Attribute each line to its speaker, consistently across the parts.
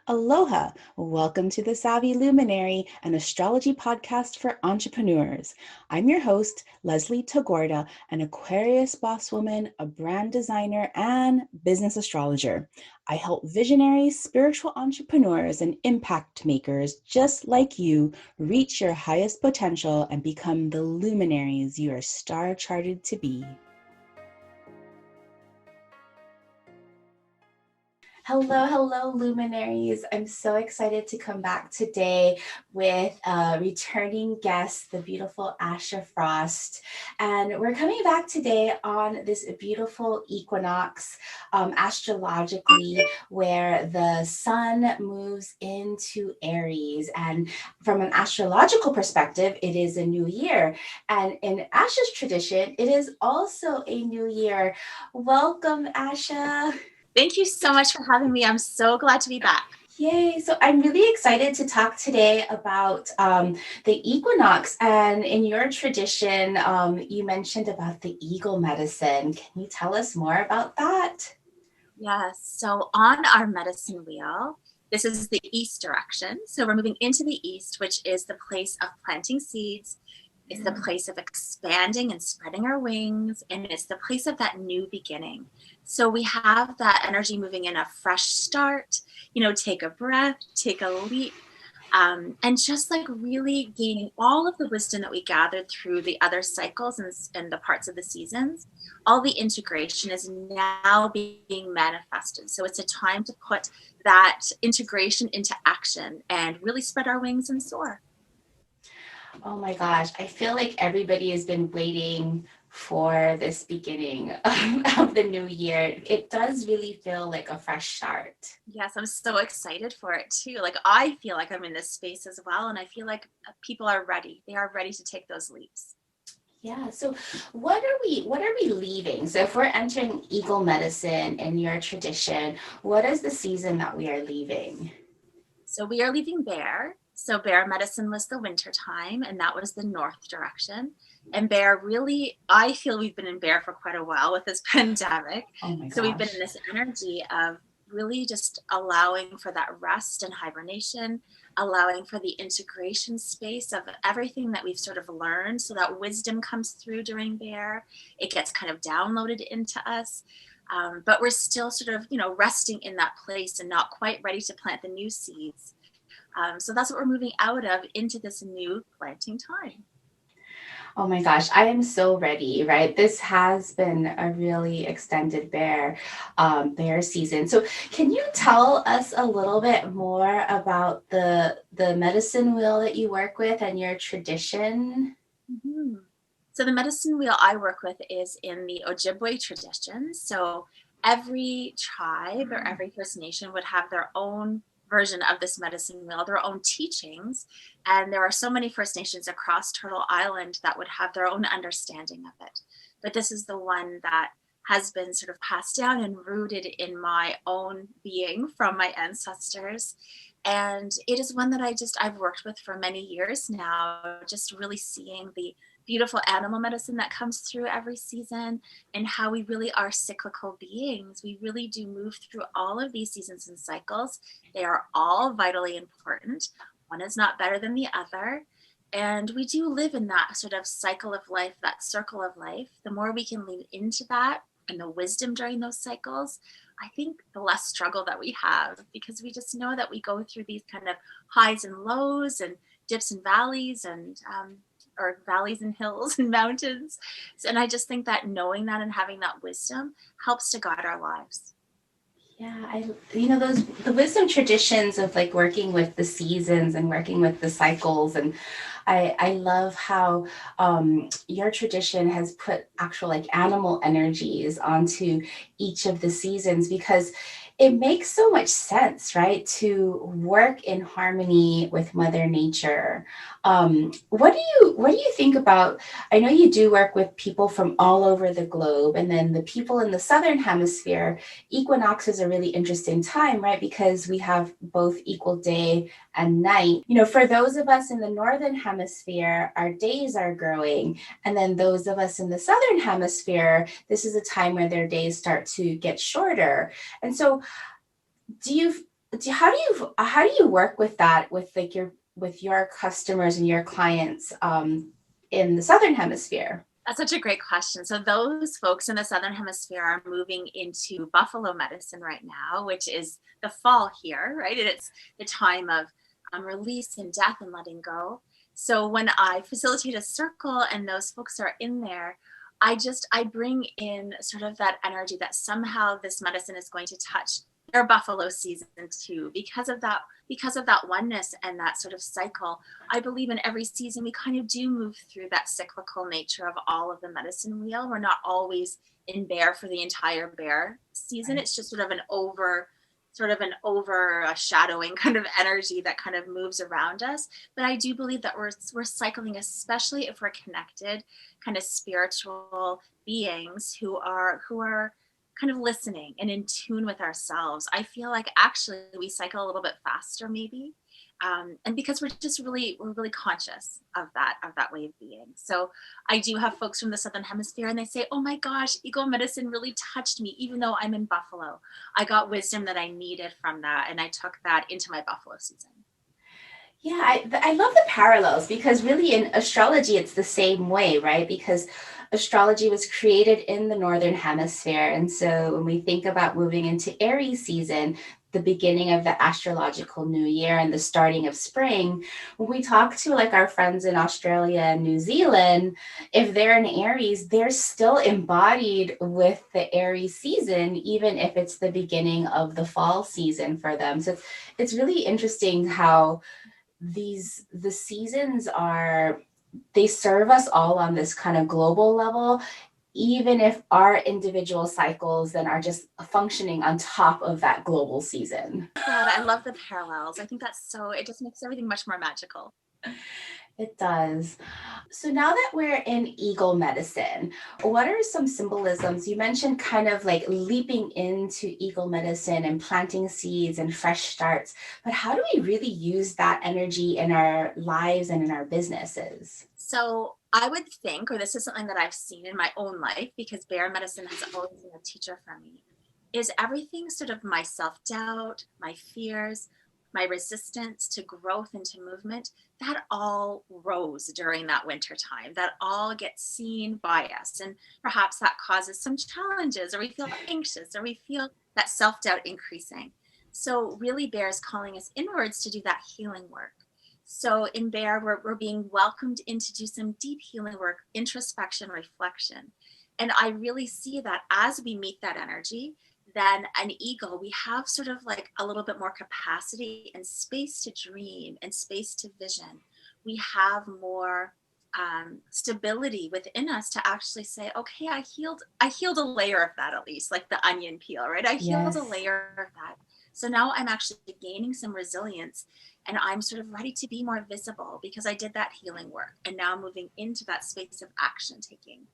Speaker 1: Aloha! Welcome to the Savvy Luminary, an astrology podcast for entrepreneurs. I'm your host, Leslie Tagorda, an Aquarius boss woman, a brand designer, and business astrologer. I help visionaries, spiritual entrepreneurs, and impact makers just like you reach your highest potential and become the luminaries you are star charted to be. Hello, luminaries. I'm so excited to come back today with a returning guest, the beautiful Asha Frost. And we're coming back today on this beautiful equinox, astrologically, where the sun moves into Aries. And from an astrological perspective, it is a new year. And in Asha's tradition, it is also a new year. Welcome, Asha.
Speaker 2: Thank you so much for having me. I'm so glad to be back.
Speaker 1: Yay. So I'm really excited to talk today about the equinox. And in your tradition, you mentioned about the eagle medicine. Can you tell us more about that?
Speaker 2: Yes. So on our medicine wheel, this is the east direction. So we're moving into the east, which is the place of planting seeds. It's the place of expanding and spreading our wings, and it's the place of that new beginning. So we have that energy moving in, a fresh start, take a breath, take a leap, and just like really gaining all of the wisdom that we gathered through the other cycles and the parts of the seasons. All the integration is now being manifested. So it's a time to put that integration into action and really spread our wings and soar.
Speaker 1: Oh my gosh, I feel like everybody has been waiting for this beginning of the new year. It does really feel like a fresh start.
Speaker 2: Yes, I'm so excited for it too. Like I feel like I'm in this space as well, and I feel like people are ready. They are ready to take those leaps.
Speaker 1: Yeah, so what are we leaving? So if we're entering eagle medicine in your tradition, what is the season that we are leaving?
Speaker 2: So we are leaving Bear. So Bear medicine was the winter time, and that was the north direction. And Bear really, I feel we've been in Bear for quite a while with this pandemic.
Speaker 1: Oh my
Speaker 2: So we've been
Speaker 1: gosh.
Speaker 2: in this energy of really just allowing for that rest and hibernation, allowing for the integration space of everything that we've sort of learned. So that wisdom comes through during Bear. It gets kind of downloaded into us. But we're still sort of, resting in that place and not quite ready to plant the new seeds. So that's what we're moving out of into this new planting time.
Speaker 1: Oh my gosh, I am so ready, right? This has been a really extended bear season. So can you tell us a little bit more about the medicine wheel that you work with and your tradition?
Speaker 2: Mhm. So the medicine wheel I work with is in the Ojibwe tradition. So every tribe or every First Nation would have their own version of this medicine wheel, their own teachings. And there are so many First Nations across Turtle Island that would have their own understanding of it. But this is the one that has been sort of passed down and rooted in my own being from my ancestors. And it is one that I've worked with for many years now, just really seeing the beautiful animal medicine that comes through every season and how we really are cyclical beings. We really do move through all of these seasons and cycles. They are all vitally important. One is not better than the other. And we do live in that sort of cycle of life, that circle of life. The more we can lean into that and the wisdom during those cycles, I think the less struggle that we have, because we just know that we go through these kind of highs and lows and dips and valleys and or valleys and hills and mountains. And I just think that knowing that and having that wisdom helps to guide our lives.
Speaker 1: Yeah, those the wisdom traditions of like working with the seasons and working with the cycles, and I love how your tradition has put actual like animal energies onto each of the seasons because it makes so much sense, right? To work in harmony with Mother Nature. What do you think about? I know you do work with people from all over the globe, and then the people in the Southern Hemisphere. Equinox is a really interesting time, right? Because we have both equal day and night. For those of us in the Northern Hemisphere, our days are growing. And then those of us in the Southern Hemisphere, this is a time where their days start to get shorter. And so do you how do you work with that with like your customers and your clients in the Southern Hemisphere?
Speaker 2: That's such a great question. So those folks in the Southern Hemisphere are moving into buffalo medicine right now, which is the fall here, right? And it's the time of release and death and letting go. So when I facilitate a circle and those folks are in there, I bring in sort of that energy that somehow this medicine is going to touch their buffalo season too, because of that oneness and that sort of cycle. I believe in every season we kind of do move through that cyclical nature of all of the medicine wheel. We're not always in bear for the entire bear season.
Speaker 1: Right.
Speaker 2: It's just sort of an overshadowing kind of energy that kind of moves around us. But I do believe that we're cycling, especially if we're connected, kind of spiritual beings who are kind of listening and in tune with ourselves. I feel like actually we cycle a little bit faster, maybe, and because we're really conscious of that way of being. So I do have folks from the Southern Hemisphere, and they say, "Oh my gosh, ego medicine really touched me, even though I'm in Buffalo. I got wisdom that I needed from that, and I took that into my Buffalo season."
Speaker 1: Yeah, I love the parallels because really in astrology, it's the same way, right? Because astrology was created in the Northern Hemisphere. And so when we think about moving into Aries season, the beginning of the astrological new year and the starting of spring, when we talk to like our friends in Australia and New Zealand, if they're in Aries, they're still embodied with the Aries season, even if it's the beginning of the fall season for them. So it's really interesting how the seasons are they serve us all on this kind of global level, even if our individual cycles then are just functioning on top of that global season.
Speaker 2: God, I love the parallels. I think that's so, it just makes everything much more magical.
Speaker 1: It does. So now that we're in eagle medicine, what are some symbolisms? You mentioned kind of like leaping into eagle medicine and planting seeds and fresh starts, but how do we really use that energy in our lives and in our businesses?
Speaker 2: So I would think, or this is something that I've seen in my own life, because bear medicine has always been a teacher for me, is everything sort of my self doubt, my fears, my resistance to growth and to movement, that all rose during that winter time. That all gets seen by us. And perhaps that causes some challenges, or we feel anxious, or we feel that self doubt increasing. So, really, bear is calling us inwards to do that healing work. So in Bear, we're being welcomed in to do some deep healing work, introspection, reflection. And I really see that as we meet that energy, then an eagle, we have sort of like a little bit more capacity and space to dream and space to vision. We have more stability within us to actually say, okay, I healed a layer of that, at least like the onion peel, right? I healed a
Speaker 1: Yes.
Speaker 2: layer of that. So now I'm actually gaining some resilience, and I'm sort of ready to be more visible because I did that healing work. And now moving into that space of action taking,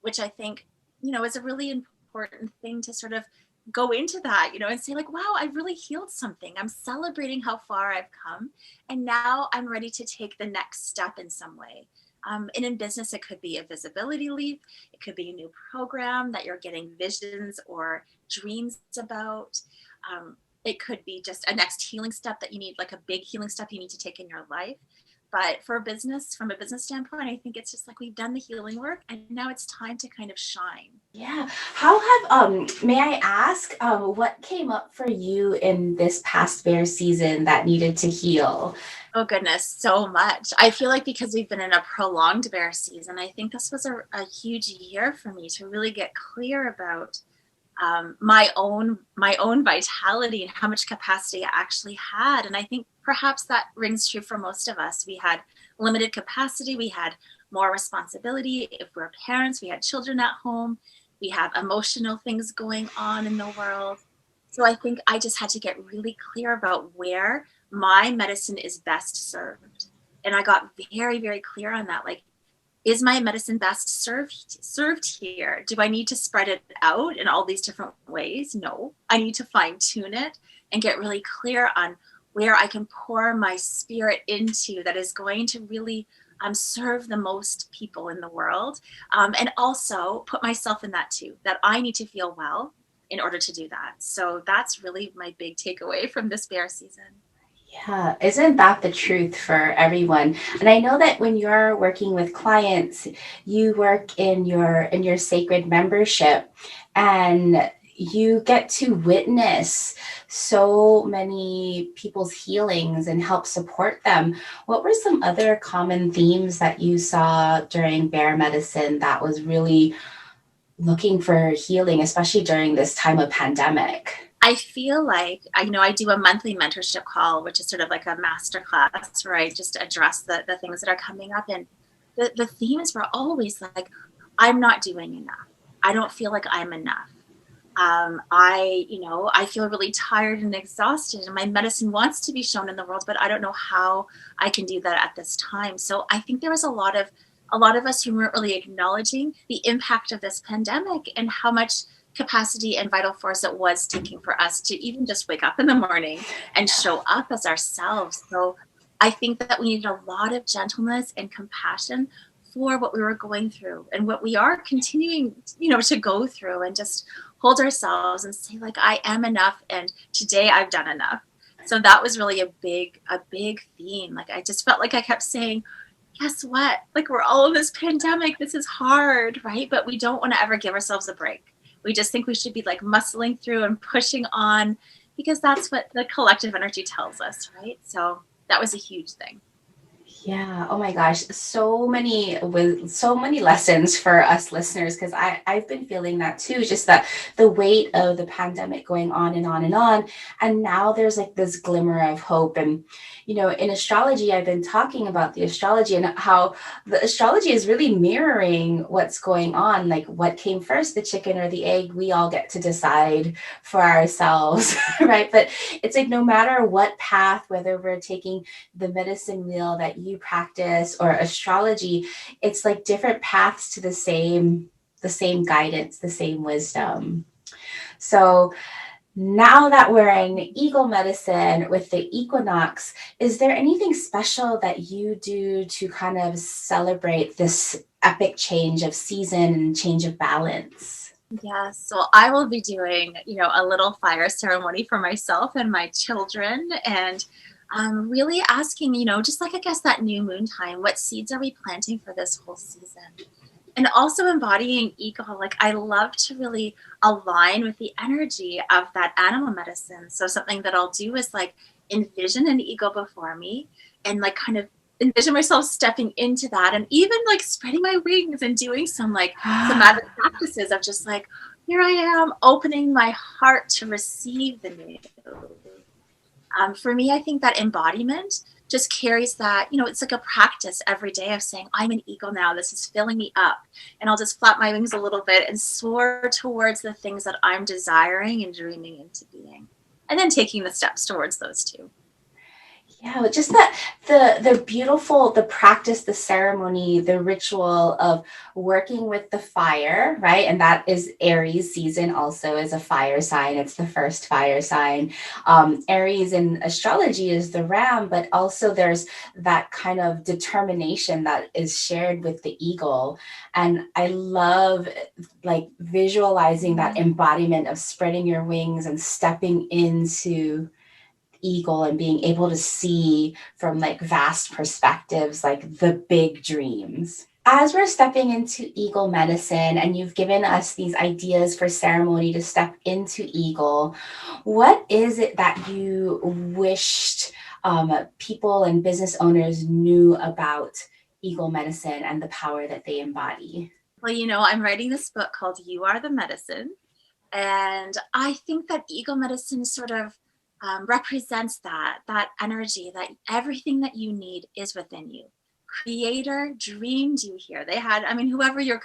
Speaker 2: which I think, is a really important thing to sort of go into that, and say, like, wow, I really healed something. I'm celebrating how far I've come. And now I'm ready to take the next step in some way. And in business, it could be a visibility leap. It could be a new program that you're getting visions or dreams about. It could be just a next healing step that you need, like a big healing step you need to take in your life. But for a business, from a business standpoint, I think it's just like we've done the healing work and now it's time to kind of shine.
Speaker 1: Yeah. How have may I ask what came up for you in this past bear season that needed to heal?
Speaker 2: Oh goodness, so much. I feel like because we've been in a prolonged bear season, I think this was a huge year for me to really get clear about my own vitality and how much capacity I actually had. And I think perhaps that rings true for most of us. We had limited capacity, we had more responsibility. If we're parents, we had children at home, we have emotional things going on in the world. So I think I just had to get really clear about where my medicine is best served. And I got very, very clear on that. Like, is my medicine best served here? Do I need to spread it out in all these different ways? No, I need to fine tune it and get really clear on where I can pour my spirit into that is going to really serve the most people in the world, and also put myself in that too, that I need to feel well in order to do that. So that's really my big takeaway from this bear season.
Speaker 1: Yeah, isn't that the truth for everyone? And I know that when you're working with clients, you work in your sacred membership, and you get to witness so many people's healings and help support them. What were some other common themes that you saw during bear medicine that was really looking for healing, especially during this time of pandemic?
Speaker 2: I feel like I do a monthly mentorship call, which is sort of like a master class where I just address the things that are coming up. And the themes were always like, I'm not doing enough. I don't feel like I'm enough. I feel really tired and exhausted, and my medicine wants to be shown in the world, but I don't know how I can do that at this time. So I think there was a lot of us who weren't really acknowledging the impact of this pandemic and how much capacity and vital force it was taking for us to even just wake up in the morning and show up as ourselves. So I think that we needed a lot of gentleness and compassion for what we were going through and what we are continuing, to go through, and just hold ourselves and say, like, I am enough, and today I've done enough. So that was really a big theme. Like, I just felt like I kept saying, guess what? Like, we're all in this pandemic. This is hard, right? But we don't want to ever give ourselves a break. We just think we should be like muscling through and pushing on, because that's what the collective energy tells us, right? So that was a huge thing.
Speaker 1: Yeah. Oh my gosh. So many lessons for us listeners, because I've been feeling that too. Just that the weight of the pandemic going on and on and on, and now there's like this glimmer of hope. And in astrology, I've been talking about the astrology and how the astrology is really mirroring what's going on. Like, what came first, the chicken or the egg? We all get to decide for ourselves, right? But it's like no matter what path, whether we're taking the medicine wheel that you practice or astrology, it's like different paths to the same guidance, the same wisdom. So now that we're in eagle medicine with the equinox, is there anything special that you do to kind of celebrate this epic change of season and change of balance?
Speaker 2: Yes, so I will be doing, a little fire ceremony for myself and my children, and really asking, just like I guess that new moon time, what seeds are we planting for this whole season? And also embodying eagle, like I love to really align with the energy of that animal medicine. So something that I'll do is like envision an eagle before me and like kind of envision myself stepping into that, and even like spreading my wings and doing some like somatic practices of just like, here I am opening my heart to receive the new. For me, I think that embodiment just carries that, it's like a practice every day of saying, I'm an eagle now. This is filling me up. And I'll just flap my wings a little bit and soar towards the things that I'm desiring and dreaming into being. And then taking the steps towards those two.
Speaker 1: Yeah, just that the beautiful, the practice, the ceremony, the ritual of working with the fire, right? And that is Aries season also is a fire sign. It's the first fire sign. Aries in astrology is the ram, but also there's that kind of determination that is shared with the eagle. And I love like visualizing that embodiment of spreading your wings and stepping into eagle and being able to see from like vast perspectives, like the big dreams. As we're stepping into eagle medicine and you've given us these ideas for ceremony to step into eagle, what is it that you wished people and business owners knew about eagle medicine and the power that they embody?
Speaker 2: Well, I'm writing this book called You Are the Medicine. And I think that eagle medicine sort of represents that energy, that everything that you need is within you. Creator dreamed you here. They had, I mean, whoever you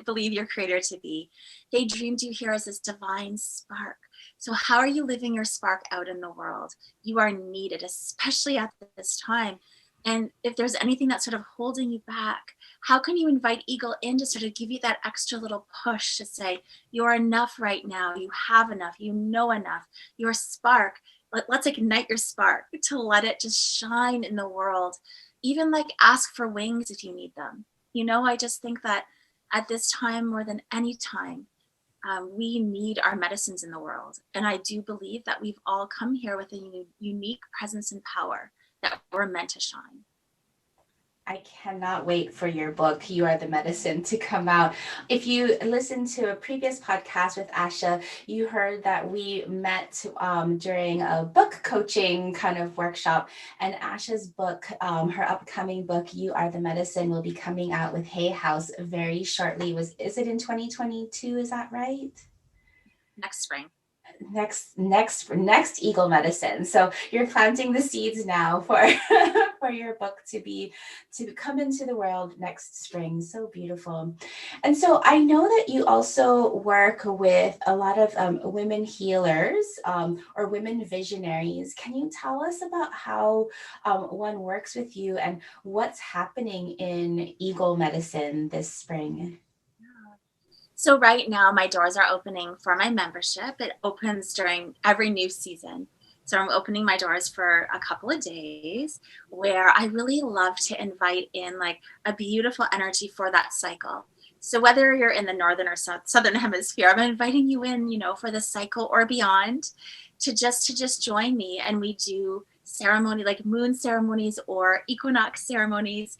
Speaker 2: believe your creator to be, they dreamed you here as this divine spark. So how are you living your spark out in the world? You are needed, especially at this time. And if there's anything that's sort of holding you back, how can you invite eagle in to sort of give you that extra little push to say, you're enough right now. You have enough. You know enough. Your spark, let's ignite your spark to let it just shine in the world. Even like ask for wings if you need them. I just think that at this time more than any time, We need our medicines in the world. And I do believe that we've all come here with a unique presence and power that we're meant to shine.
Speaker 1: I cannot wait for your book, You Are the Medicine, to come out. If you listened to a previous podcast with Asha, you heard that we met during a book coaching kind of workshop. And Asha's book, her upcoming book, You Are the Medicine, will be coming out with Hay House very shortly. Is it in 2022? Is that right?
Speaker 2: Next spring.
Speaker 1: Next Eagle Medicine. So you're planting the seeds now for for your book to come into the world next spring. So beautiful. And so I know that you also work with a lot of women healers or women visionaries. Can you tell us about how one works with you and what's happening in Eagle Medicine this spring?
Speaker 2: So right now my doors are opening for my membership. It opens during every new season. So I'm opening my doors for a couple of days where I really love to invite in like a beautiful energy for that cycle. So whether you're in the northern or southern hemisphere, I'm inviting you in, for the cycle or beyond to just join me, and we do ceremony like moon ceremonies or equinox ceremonies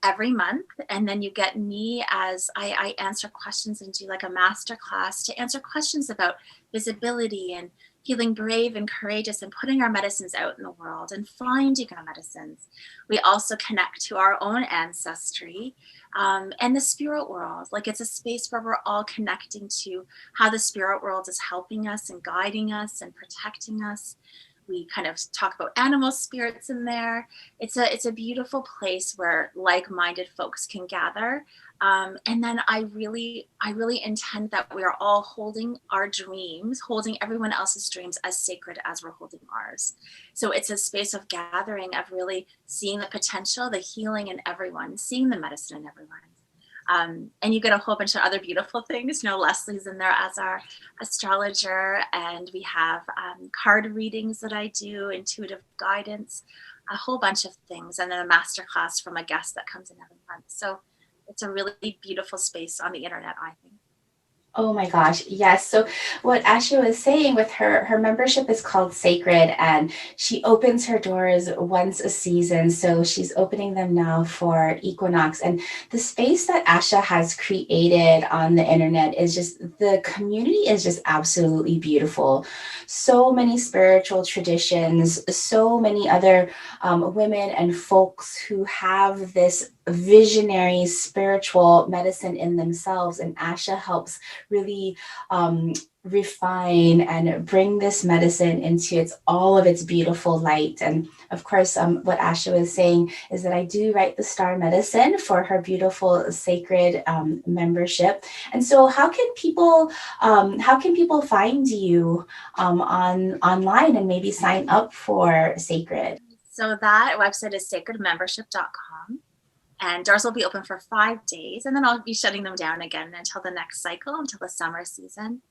Speaker 2: every month. And then you get me as I answer questions and do like a master class to answer questions about visibility and feeling brave and courageous and putting our medicines out in the world and finding our medicines. We also connect to our own ancestry and the spirit world. Like it's a space where we're all connecting to how the spirit world is helping us and guiding us and protecting us. We kind of talk about animal spirits in there. It's a beautiful place where like-minded folks can gather. And then I really intend that we are all holding our dreams, holding everyone else's dreams as sacred as we're holding ours. So it's a space of gathering, of really seeing the potential, the healing in everyone, seeing the medicine in everyone. And you get a whole bunch of other beautiful things. Leslie's in there as our astrologer, and we have card readings that I do, intuitive guidance, a whole bunch of things, and then a master class from a guest that comes in every month. So it's a really beautiful space on the internet, I think.
Speaker 1: Oh my gosh, yes. So what Asha was saying with her membership is called Sacred, and she opens her doors once a season. So she's opening them now for Equinox. And the space that Asha has created on the internet is just, the community is just absolutely beautiful. So many spiritual traditions, so many other women and folks who have this visionary spiritual medicine in themselves. And Asha helps really refine and bring this medicine into all of its beautiful light. And of course, what Asha was saying is that I do write the star medicine for her beautiful sacred membership. And so, how can people find you online and maybe sign up for Sacred?
Speaker 2: So that website is sacredmembership.com. And doors will be open for 5 days, and then I'll be shutting them down again until the next cycle, until the summer season.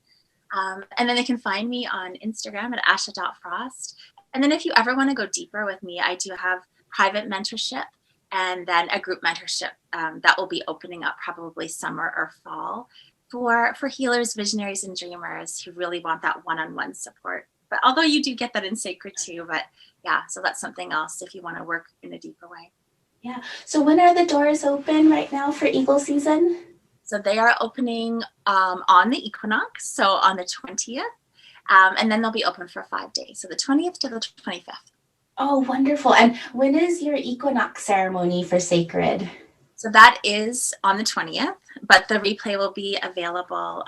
Speaker 2: And then they can find me on Instagram at asha.frost. And then if you ever want to go deeper with me, I do have private mentorship and then a group mentorship that will be opening up probably summer or fall for healers, visionaries, and dreamers who really want that one-on-one support. But although you do get that in sacred too, but yeah, so that's something else if you want to work in a deeper way.
Speaker 1: Yeah. So when are the doors open right now for Eagle season?
Speaker 2: So they are opening on the equinox, so on the 20th, and then they'll be open for 5 days, so the 20th to the 25th.
Speaker 1: Oh, wonderful. And when is your equinox ceremony for Sacred?
Speaker 2: So that is on the 20th, but the replay will be available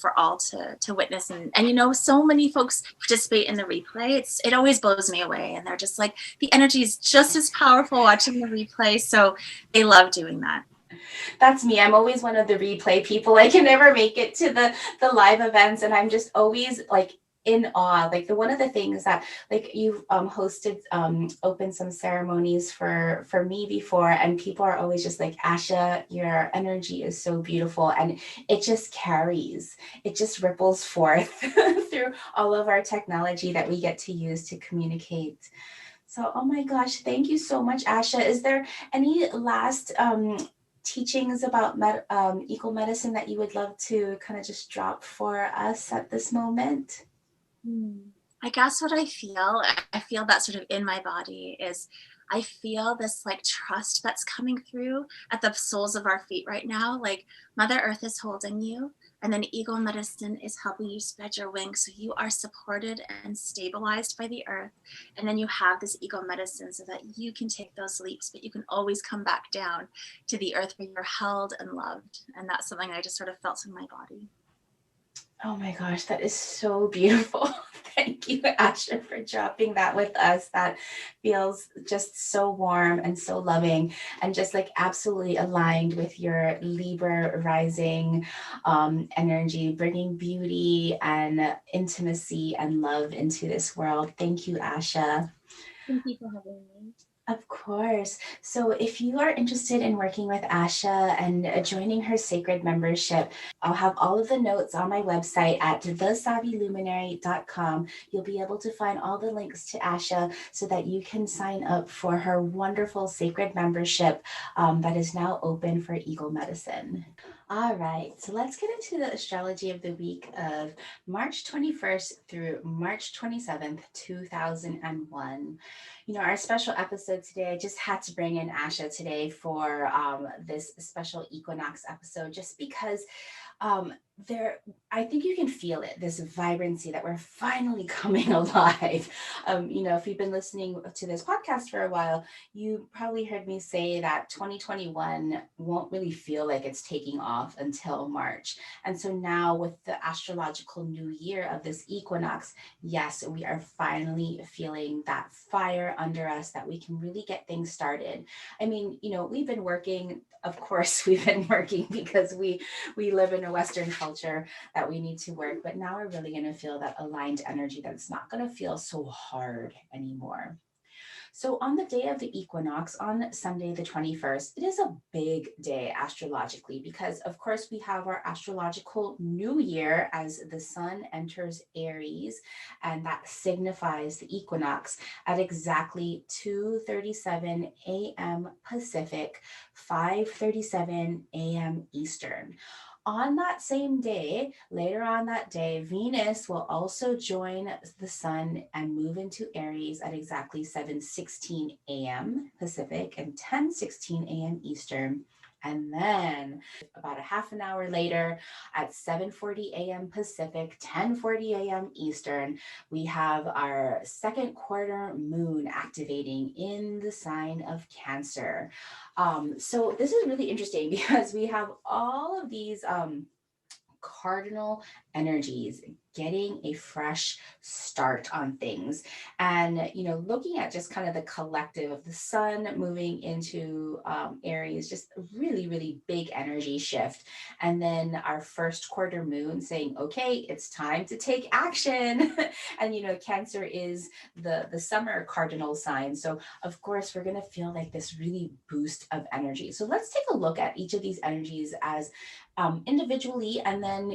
Speaker 2: for all to witness. And so many folks participate in the replay. It always blows me away. And they're just like, the energy is just as powerful watching the replay. So they love doing that.
Speaker 1: That's me. I'm always one of the replay people. I can never make it to the live events, and I'm just always like in awe. Like one of the things that like you've hosted open some ceremonies for me before, and people are always just like, Asha, your energy is so beautiful, and it just carries, it just ripples forth through all of our technology that we get to use to communicate. So, oh my gosh, thank you so much, Asha. Is there any last teachings about eco medicine that you would love to kind of just drop for us at this moment?
Speaker 2: I guess what I feel that sort of in my body is I feel this like trust that's coming through at the soles of our feet right now. Like Mother Earth is holding you, and then Eagle Medicine is helping you spread your wings so you are supported and stabilized by the earth. And then you have this Eagle Medicine so that you can take those leaps, but you can always come back down to the earth where you're held and loved. And that's something I just sort of felt in my body.
Speaker 1: Oh my gosh, that is so beautiful. Thank you, Asha, for dropping that with us. That feels just so warm and so loving, and just like absolutely aligned with your Libra rising energy, bringing beauty and intimacy and love into this world. Thank you, Asha.
Speaker 2: Thank you for having me.
Speaker 1: Of course. So, if you are interested in working with Asha and joining her sacred membership, I'll have all of the notes on my website at thesavvyluminary.com. You'll be able to find all the links to Asha so that you can sign up for her wonderful sacred membership that is now open for Eagle Medicine. All right, so let's get into the astrology of the week of March 21st through March 27th, 2001. Our special episode today, I just had to bring in Asha today for this special equinox episode, just because there, I think you can feel it, this vibrancy that we're finally coming alive. If you've been listening to this podcast for a while, you probably heard me say that 2021 won't really feel like it's taking off until March. And so now with the astrological new year of this equinox, yes, we are finally feeling that fire under us that we can really get things started. I mean, we've been working, of course, we've been working because we live in a Western culture that we need to work, but now we're really going to feel that aligned energy that it's not going to feel so hard anymore. So, on the day of the equinox, on Sunday, the 21st, it is a big day astrologically because, of course, we have our astrological new year as the sun enters Aries, and that signifies the equinox at exactly 2:37 a.m. Pacific, 5:37 a.m. Eastern. On that same day, later on that day, Venus will also join the sun and move into Aries at exactly 7:16 a.m. Pacific and 10:16 a.m. Eastern. And then about a half an hour later at 7:40 a.m. Pacific, 10:40 a.m. Eastern, we have our second quarter moon activating in the sign of Cancer. So this is really interesting because we have all of these cardinal energies getting a fresh start on things, and looking at just kind of the collective of the sun moving into Aries, just a really really big energy shift, and then our first quarter moon saying, okay, it's time to take action. And Cancer is the summer cardinal sign, so of course we're going to feel like this really boost of energy. So let's take a look at each of these energies as individually, and then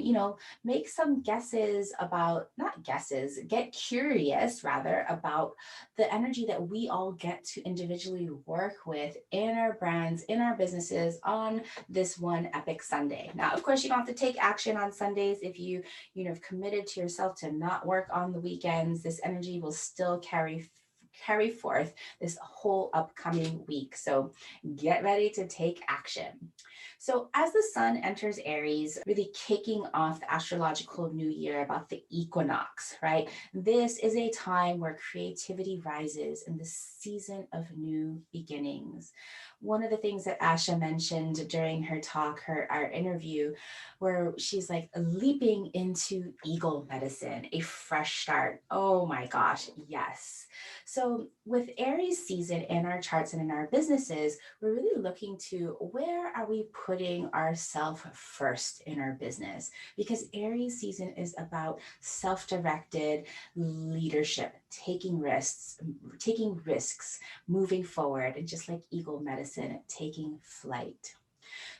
Speaker 1: make some guesses about, not guesses, get curious rather about the energy that we all get to individually work with in our brands, in our businesses on this one epic Sunday. Now, of course, you don't have to take action on Sundays if have committed to yourself to not work on the weekends. This energy will still carry forth this whole upcoming week. So get ready to take action. So, as the sun enters Aries, really kicking off the astrological new year about the equinox, right? This is a time where creativity rises in the season of new beginnings. One of the things that Asha mentioned during her talk, our interview, where she's like leaping into eagle medicine, a fresh start. Oh my gosh, yes. So, with Aries season in our charts and in our businesses, we're really looking to where are we putting ourselves first in our business? Because Aries season is about self-directed leadership, taking risks, moving forward, and just like eagle medicine, taking flight.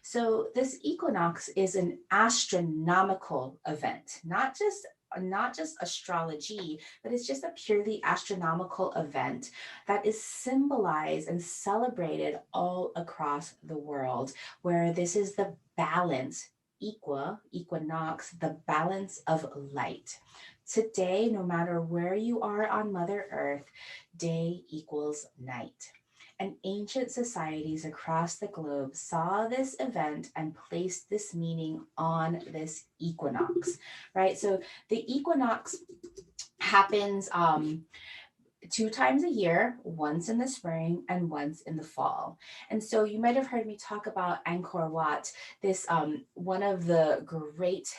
Speaker 1: So this equinox is an astronomical event, not just not just astrology, but it's just a purely astronomical event that is symbolized and celebrated all across the world, where this is the balance, equinox, the balance of light. Today, no matter where you are on Mother Earth, day equals night. And ancient societies across the globe saw this event and placed this meaning on this equinox, right? So the equinox happens two times a year, once in the spring and once in the fall. And so you might have heard me talk about Angkor Wat, this one of the great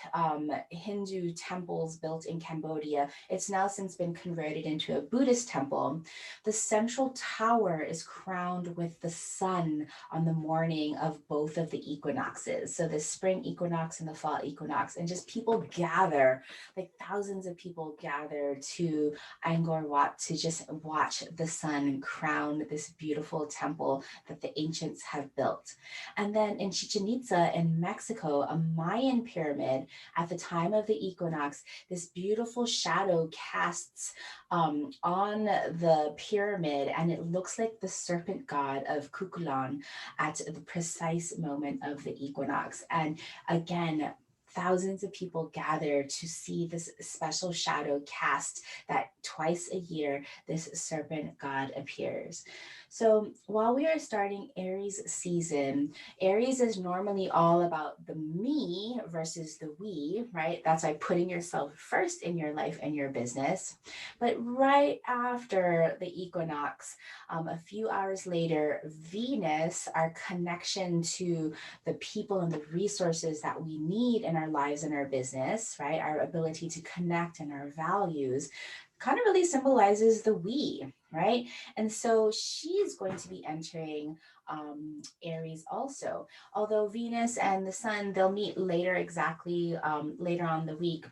Speaker 1: Hindu temples built in Cambodia. It's now since been converted into a Buddhist temple. The central tower is crowned with the sun on the morning of both of the equinoxes. So the spring equinox and the fall equinox, and just people gather, like thousands of people gather to Angkor Wat to just watch the sun crown this beautiful temple that the ancients have built. And then in Chichen Itza in Mexico, a Mayan pyramid at the time of the equinox, this beautiful shadow casts on the pyramid, and it looks like the serpent god of Cuculon at the precise moment of the equinox. And again, thousands of people gather to see this special shadow cast that twice a year this serpent god appears. So while we are starting Aries season, Aries is normally all about the me versus the we, right? That's why putting yourself first in your life and your business. But right after the equinox, a few hours later, Venus, our connection to the people and the resources that we need in our lives and our business, right? Our ability to connect and our values kind of really symbolizes the we, right? And so she's going to be entering Aries also. Although Venus and the Sun, they'll meet later, exactly later on the week.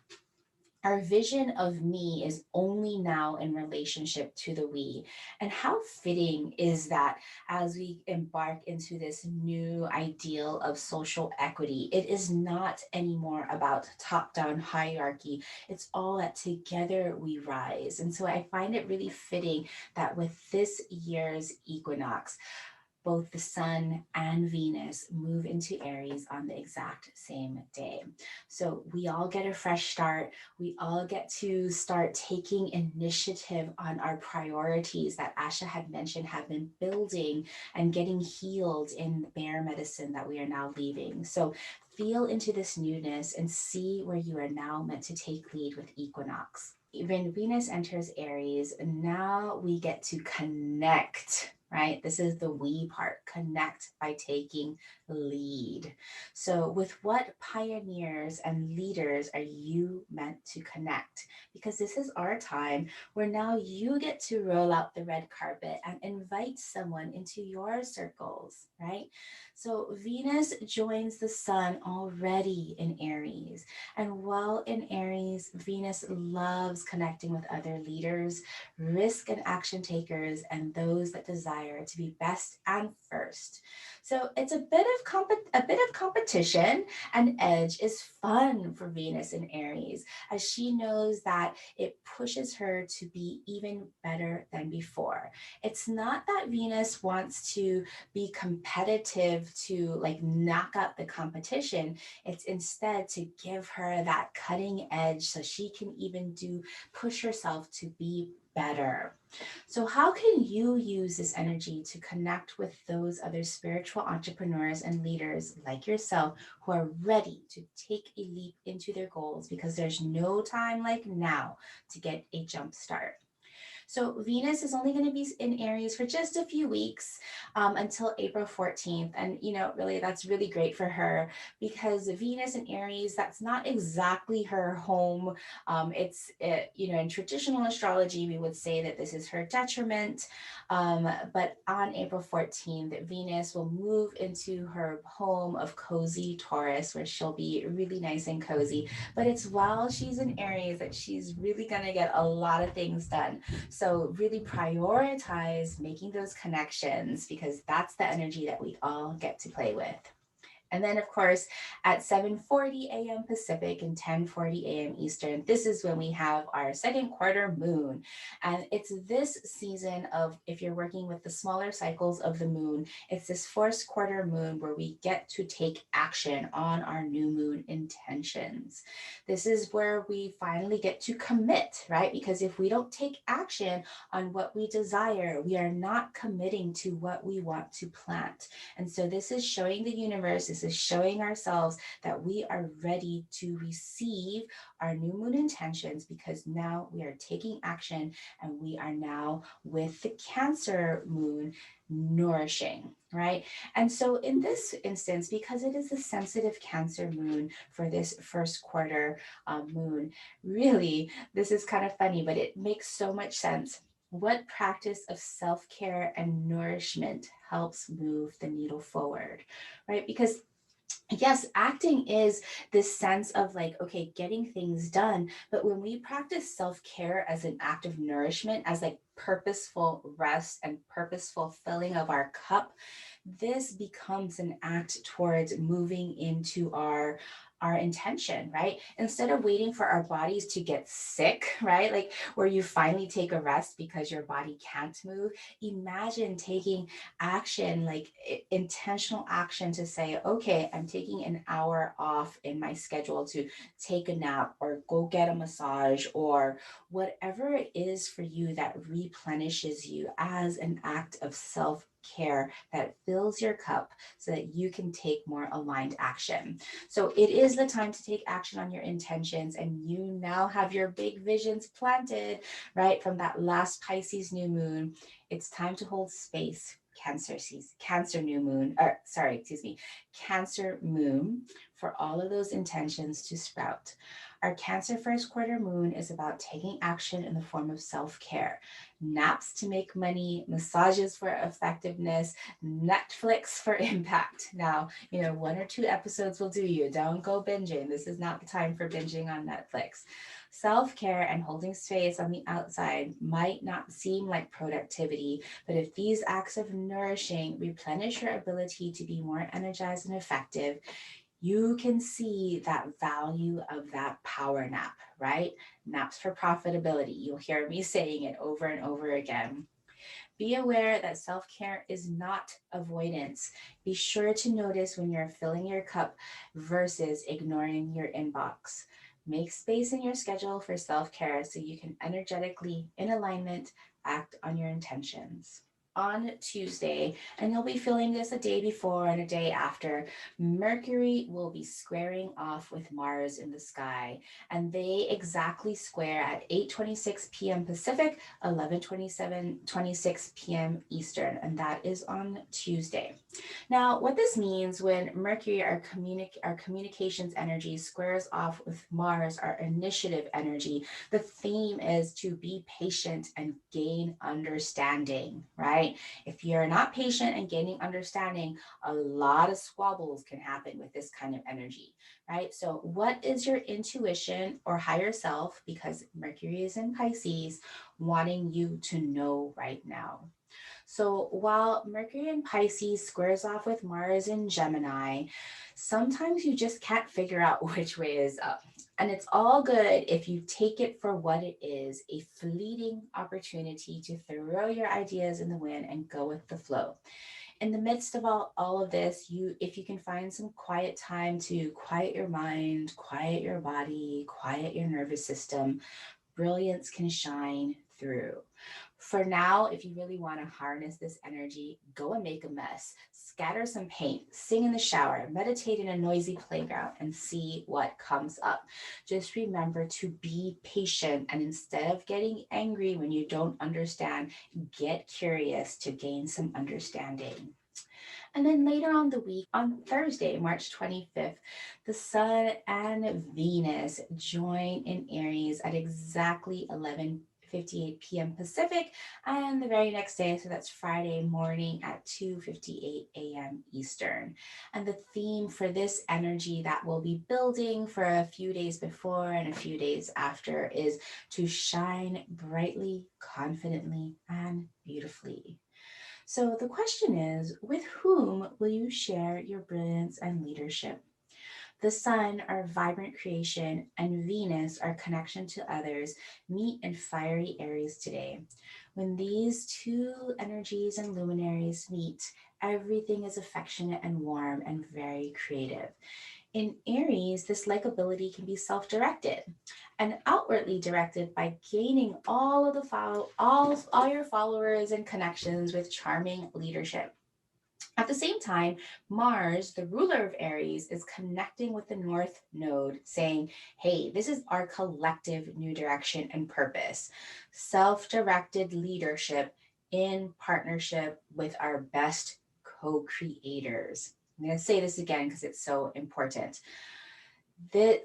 Speaker 1: Our vision of me is only now in relationship to the we. And how fitting is that as we embark into this new ideal of social equity? It is not anymore about top down hierarchy. It's all that together we rise. And so I find it really fitting that with this year's equinox, both the Sun and Venus move into Aries on the exact same day. So we all get a fresh start. We all get to start taking initiative on our priorities that Asha had mentioned have been building and getting healed in the bear medicine that we are now leaving. So feel into this newness and see where you are now meant to take lead with equinox. When Venus enters Aries, now we get to connect, right? This is the we part, connect by taking lead. So, with what pioneers and leaders are you meant to connect? Because this is our time where now you get to roll out the red carpet and invite someone into your circles, right? So, Venus joins the sun already in Aries. And while in Aries, Venus loves connecting with other leaders, risk and action takers, and those that desire to be best and first. So it's a bit of competition, and edge is fun for Venus in Aries, as she knows that it pushes her to be even better than before. It's not that Venus wants to be competitive to like knock out the competition. It's instead to give her that cutting edge so she can even push herself to be better. So, how can you use this energy to connect with those other spiritual entrepreneurs and leaders like yourself who are ready to take a leap into their goals, because there's no time like now to get a jump start? So Venus is only going to be in Aries for just a few weeks until April 14th. And, really, that's really great for her because Venus in Aries, that's not exactly her home. In traditional astrology, we would say that this is her detriment. But on April 14th, Venus will move into her home of cozy Taurus, where she'll be really nice and cozy. But it's while she's in Aries that she's really going to get a lot of things done. So really prioritize making those connections because that's the energy that we all get to play with. And then, of course, at 7:40 a.m. Pacific and 10:40 a.m. Eastern, this is when we have our second quarter moon. And it's this season of, if you're working with the smaller cycles of the moon, it's this first quarter moon where we get to take action on our new moon intentions. This is where we finally get to commit, right? Because if we don't take action on what we desire, we are not committing to what we want to plant. And so this is showing the universe, this is showing ourselves that we are ready to receive our new moon intentions, because now we are taking action and we are now with the Cancer moon nourishing, right? And so in this instance, because it is the sensitive Cancer moon for this first quarter moon, really, this is kind of funny, but it makes so much sense. What practice of self care and nourishment helps move the needle forward, right? Because yes, acting is this sense of like, okay, getting things done. But when we practice self care as an act of nourishment, as like purposeful rest and purposeful filling of our cup, this becomes an act towards moving into our intention, right? Instead of waiting for our bodies to get sick, right? Like where you finally take a rest because your body can't move. Imagine taking action, like intentional action to say, okay, I'm taking an hour off in my schedule to take a nap or go get a massage or whatever it is for you that replenishes you as an act of self care that fills your cup so that you can take more aligned action. So it is the time to take action on your intentions, and you now have your big visions planted, right? From that last Pisces new moon. It's time to hold space. Cancer season, Cancer new moon, or sorry, excuse me, Cancer moon, for all of those intentions to sprout. Our Cancer first quarter moon is about taking action in the form of self care. Naps to make money, massages for effectiveness, Netflix for impact. Now, one or two episodes will do you. Don't go binging. This is not the time for binging on Netflix. Self care and holding space on the outside might not seem like productivity, but if these acts of nourishing replenish your ability to be more energized and effective, you can see that value of that power nap, right? Naps for profitability. You'll hear me saying it over and over again. Be aware that self care is not avoidance. Be sure to notice when you're filling your cup versus ignoring your inbox. Make space in your schedule for self care so you can energetically, in alignment, act on your intentions. On Tuesday, and you'll be feeling this a day before and a day after, Mercury will be squaring off with Mars in the sky, and they exactly square at 8:26 p.m. Pacific, 11:26 p.m. Eastern, and that is on Tuesday. Now, what this means when Mercury, our communications energy, squares off with Mars, our initiative energy, the theme is to be patient and gain understanding, right? If you're not patient and gaining understanding, a lot of squabbles can happen with this kind of energy, right? So, what is your intuition or higher self, because Mercury is in Pisces, wanting you to know right now? So while Mercury in Pisces squares off with Mars in Gemini, sometimes you just can't figure out which way is up. And it's all good if you take it for what it is, a fleeting opportunity to throw your ideas in the wind and go with the flow. In the midst of all of this, if you can find some quiet time to quiet your mind, quiet your body, quiet your nervous system, brilliance can shine through. For now, if you really want to harness this energy, go and make a mess, scatter some paint, sing in the shower, meditate in a noisy playground, and see what comes up. Just remember to be patient, and instead of getting angry when you don't understand, get curious to gain some understanding. And then later on the week, on Thursday, March 25th, the Sun and Venus join in Aries at exactly 11:58 p.m. Pacific, and the very next day, so that's Friday morning at 2:58 a.m. Eastern. And the theme for this energy that will be building for a few days before and a few days after is to shine brightly, confidently, and beautifully. So the question is, with whom will you share your brilliance and leadership? The sun, our vibrant creation, and Venus, our connection to others, meet in fiery Aries today. When these two energies and luminaries meet, everything is affectionate and warm and very creative. In Aries, this likability can be self-directed and outwardly directed by gaining all of the all your followers and connections with charming leadership. At the same time, Mars, the ruler of Aries, is connecting with the North Node, saying, hey, this is our collective new direction and purpose. Self directed leadership in partnership with our best co creators. I'm going to say this again because it's so important.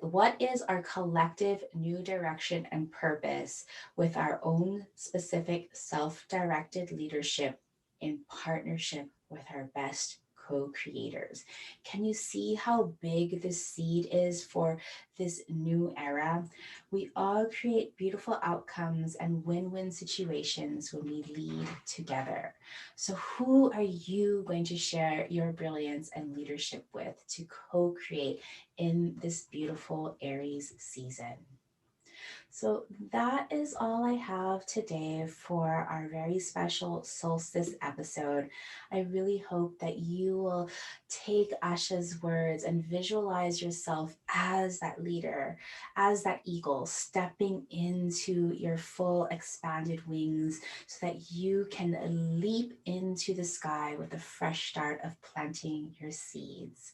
Speaker 1: What is our collective new direction and purpose with our own specific self directed leadership in partnership with our best co creators? Can you see how big this seed is for this new era? We all create beautiful outcomes and win win situations when we lead together. So, who are you going to share your brilliance and leadership with to co create in this beautiful Aries season? So that is all I have today for our very special solstice episode. I really hope that you will take Asha's words and visualize yourself as that leader, as that eagle, stepping into your full expanded wings so that you can leap into the sky with a fresh start of planting your seeds.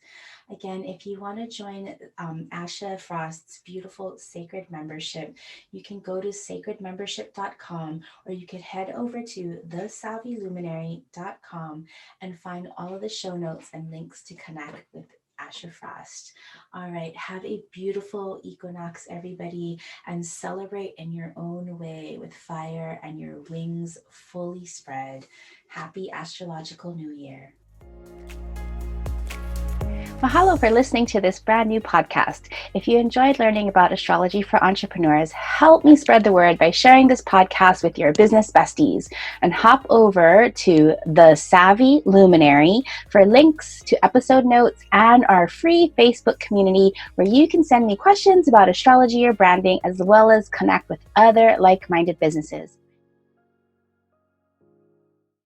Speaker 1: Again, if you want to join Asha Frost's beautiful sacred membership, you can go to sacredmembership.com, or you could head over to thesavvyluminary.com and find all of the show notes and links to connect with Asha Frost. All right, have a beautiful equinox, everybody, and celebrate in your own way with fire and your wings fully spread. Happy astrological new year.
Speaker 3: Mahalo for listening to this brand new podcast. If you enjoyed learning about astrology for entrepreneurs, help me spread the word by sharing this podcast with your business besties, and hop over to The Savvy Luminary for links to episode notes and our free Facebook community where you can send me questions about astrology or branding, as well as connect with other like-minded businesses.